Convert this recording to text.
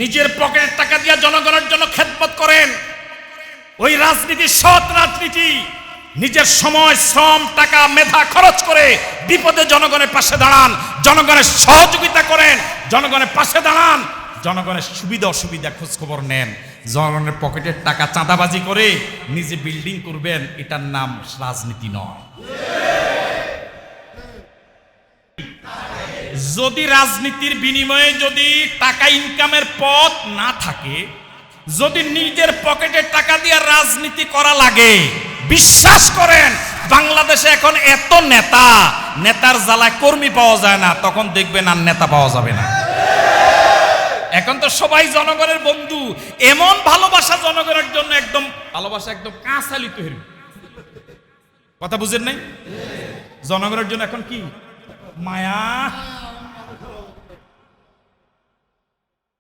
নিজের পকেটের টাকা দিয়ে জনগণের জন্য খেদমত করেন। ওই রাজনীতি সৎ রাজনীতি। নিজের সময়, শ্রম, টাকা, মেধা খরচ করে বিপদে জনগণের পাশে দাঁড়ান, জনগণের সহযোগিতা করেন, জনগণের পাশে দাঁড়ান, জনগণের সুবিধা অসুবিধা খোঁজ খবর নেন। জনগণের পকেটের টাকা চাঁদাবাজি করে নিজে বিল্ডিং করবেন, এটার নাম রাজনীতি নয়। যদি রাজনীতির বিনিময়ে যদি টাকা ইনকামের পথ না থাকে, যদি নিজের পকেটের টাকা দিয়ে রাজনীতি করা লাগে, বিশ্বাস করেন বাংলাদেশে এখন এত নেতার জ্বালায় কর্মী পাওয়া যায় না, তখন দেখবেন আর নেতা পাওয়া যাবে না। এখন তো সবাই জনগণের বন্ধু, এমন ভালোবাসা জনগণের জন্য, একদম ভালোবাসা একদম কাঁচালি তৈরি। কথা বুঝেন নাই? জনগণের জন্য এখন কি মায়া।